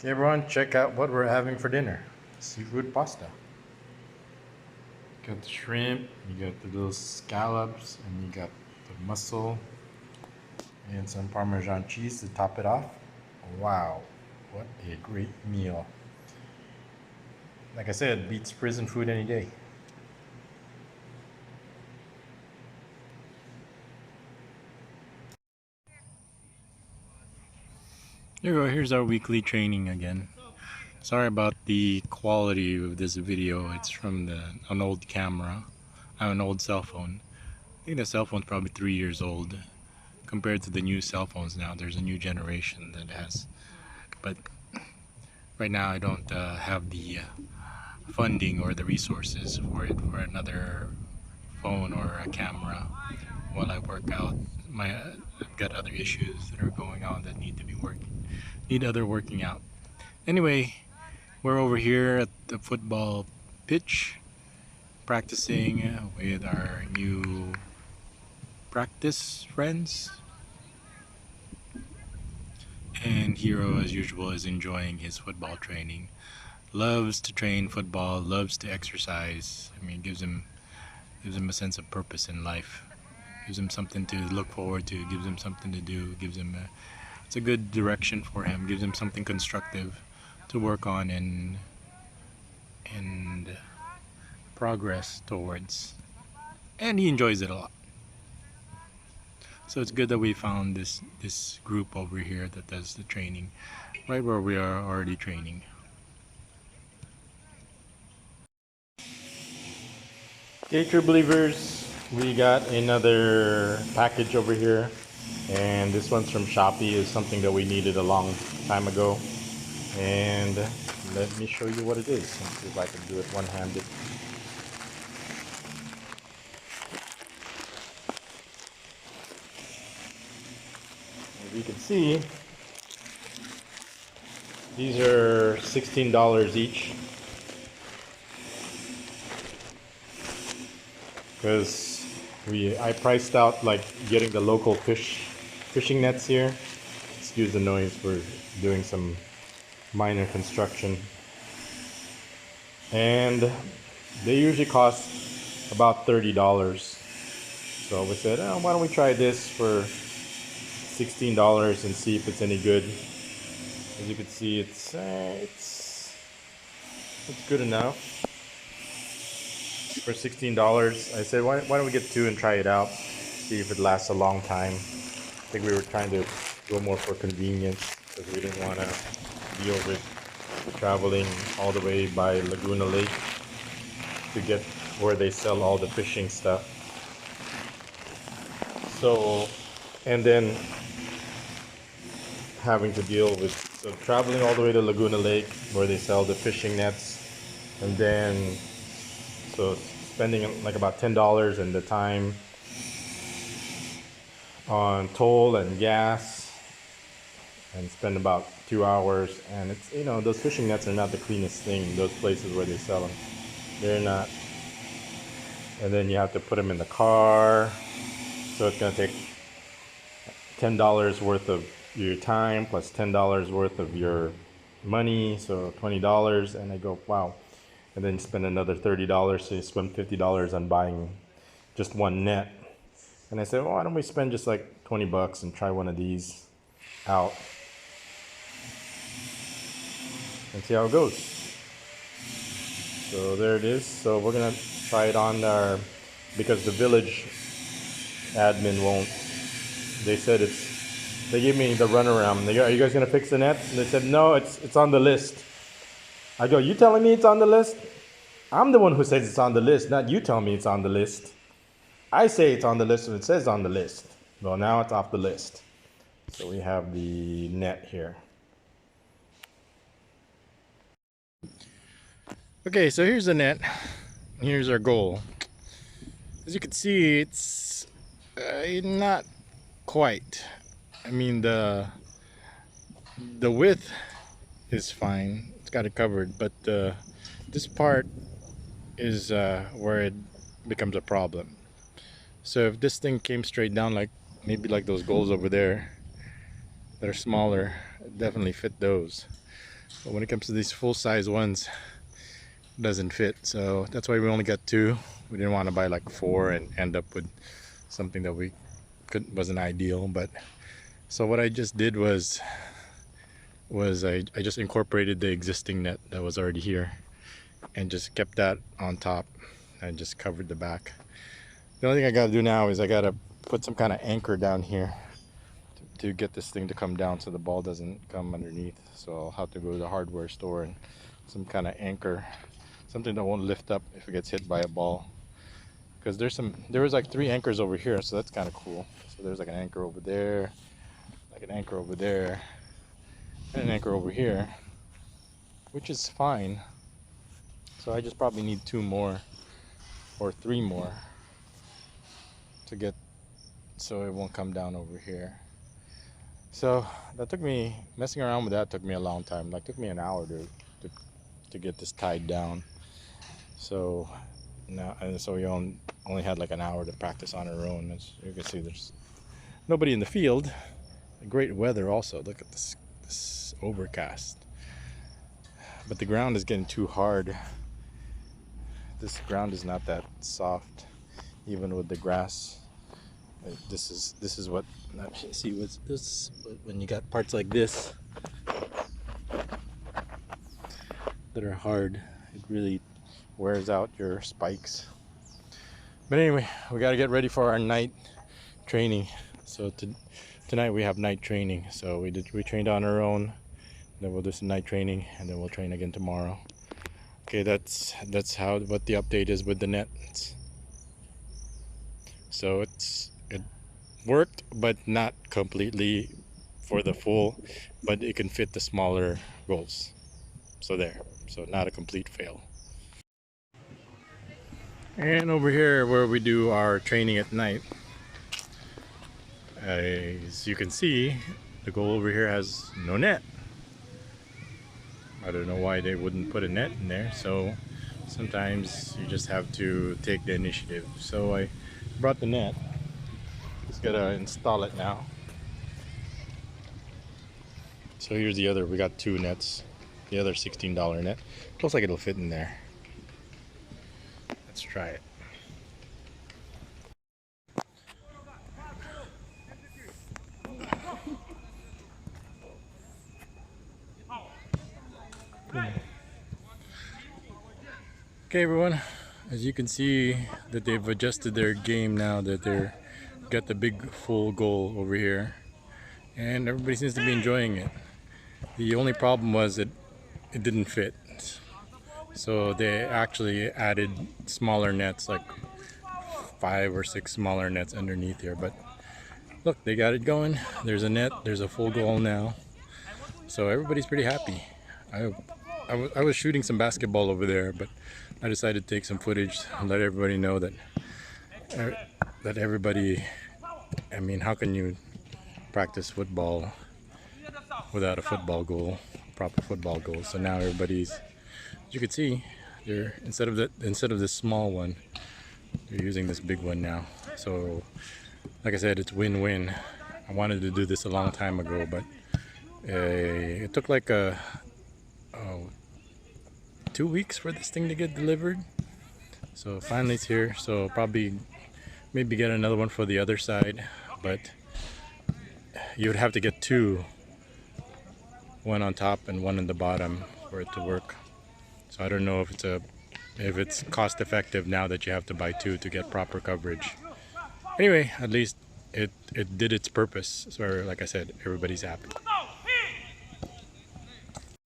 Okay, everyone, check out what we're having for dinner. Seafood pasta. Got the shrimp, you got the little scallops, and you got the mussel, and some Parmesan cheese to top it off. Wow, what a great meal. Like I said, beats prison food any day. Here we go, here's our weekly training again. Sorry about the quality of this video. It's from an old camera, an old cell phone. I think the cell phone's probably 3 years old. Compared to the new cell phones now, there's a new generation that has. But right now I don't have the funding or the resources for another phone or a camera while I work out. I've got other issues that are going on that need other working out. Anyway, we're over here at the football pitch practicing with our new practice friends. And Hero, as usual, is enjoying his football training. Loves to train football, loves to exercise. I mean, gives him a sense of purpose in life. Gives him something to look forward to. Gives him something to do. It's a good direction for him. Gives him something constructive to work on and progress towards. And he enjoys it a lot. So it's good that we found this group over here that does the training right where we are already training. Okay, true believers, we got another package over here, and this one's from Shopee. Is something that we needed a long time ago, and let me show you what it is. Let's see if I can do it one-handed. As you can see, these are $16 each. Because I priced out like getting the local fishing nets here. Excuse the noise, we're doing some minor construction, and they usually cost about $30. So we said, oh, why don't we try this for $16 and see if it's any good. As you can see, it's good enough for $16. I said, why don't we get two and try it out, see if it lasts a long time. I think we were trying to go more for convenience because we didn't want to deal with traveling all the way by Laguna Lake to get where they sell all the fishing stuff. So, and then having to deal with traveling all the way to Laguna Lake where they sell the fishing nets, and then so spending like about $10 and the time on toll and gas, and spend about 2 hours. And it's, you know, those fishing nets are not the cleanest thing, those places where they sell them, they're not. And then you have to put them in the car, so it's going to take $10 worth of your time plus $10 worth of your money, so $20. And I go, wow. And then spend another $30, so you spend $50 on buying just one net. And I said, well, why don't we spend just like $20 and try one of these out and see how it goes. So there it is. So we're gonna try it on our, because the village admin won't. They said they gave me the runaround. They go, are you guys gonna fix the net? And they said, no, it's on the list. I go, you telling me it's on the list? I'm the one who says it's on the list, not you telling me it's on the list. I say it's on the list and it says on the list. Well, now it's off the list. So we have the net here. Okay, so here's the net. Here's our goal. As you can see, it's not quite. I mean, the width is fine. It's got it covered, but this part is where it becomes a problem. So if this thing came straight down, like maybe like those goals over there that are smaller, definitely fit those. But when it comes to these full-size ones, it doesn't fit. So that's why we only got 2. We didn't want to buy like 4 and end up with something that wasn't ideal. But so what I just did was I just incorporated the existing net that was already here and just kept that on top and just covered the back. The only thing I gotta do now is I gotta put some kind of anchor down here to get this thing to come down so the ball doesn't come underneath. So I'll have to go to the hardware store and some kind of anchor, something that won't lift up if it gets hit by a ball. Because there was like 3 anchors over here, so that's kind of cool. So there's like an anchor over there, like an anchor over there, and an anchor over here, which is fine. So I just probably need 2 more or 3 more to get so it won't come down over here. So that took me, messing around with that took me a long time. Like took me an hour to get this tied down. So now, and so we only had like an hour to practice on our own. As you can see, there's nobody in the field. Great weather also. Look at this overcast. But the ground is getting too hard. This ground is not that soft, even with the grass. This is what, see what's this, when you got parts like this that are hard, it really wears out your spikes. But anyway, we got to get ready for our night training. So tonight we have night training. So we trained on our own, then we'll do some night training, and then we'll train again tomorrow. Okay, that's what the update is with the nets. So it worked, but not completely for the full, but it can fit the smaller goals. So there, so not a complete fail. And over here where we do our training at night, as you can see, the goal over here has no net. I don't know why they wouldn't put a net in there, so sometimes you just have to take the initiative. So I brought the net. Just gotta install it now. So here's the other, we got 2 nets. The other $16 net. Looks like it'll fit in there. Let's try it. Okay everyone, as you can see that they've adjusted their game now that they're got the big full goal over here, and everybody seems to be enjoying it. The only problem was that it didn't fit, so they actually added smaller nets, like 5 or 6 smaller nets underneath here. But look, they got it going. There's a net, there's a full goal now, so everybody's pretty happy. I was shooting some basketball over there, but I decided to take some footage and let everybody know that everybody, I mean, how can you practice football without a football goal, proper football goal? So now everybody's, as you can see, they're instead of this small one, they're using this big one now. So like I said, it's win-win. I wanted to do this a long time ago, but it took like 2 weeks for this thing to get delivered. So finally it's here. So probably maybe get another one for the other side, but you would have to get 2, one on top and one on the bottom for it to work. So I don't know if it's cost effective now that you have to buy 2 to get proper coverage. Anyway, at least it did its purpose. So like I said, everybody's happy.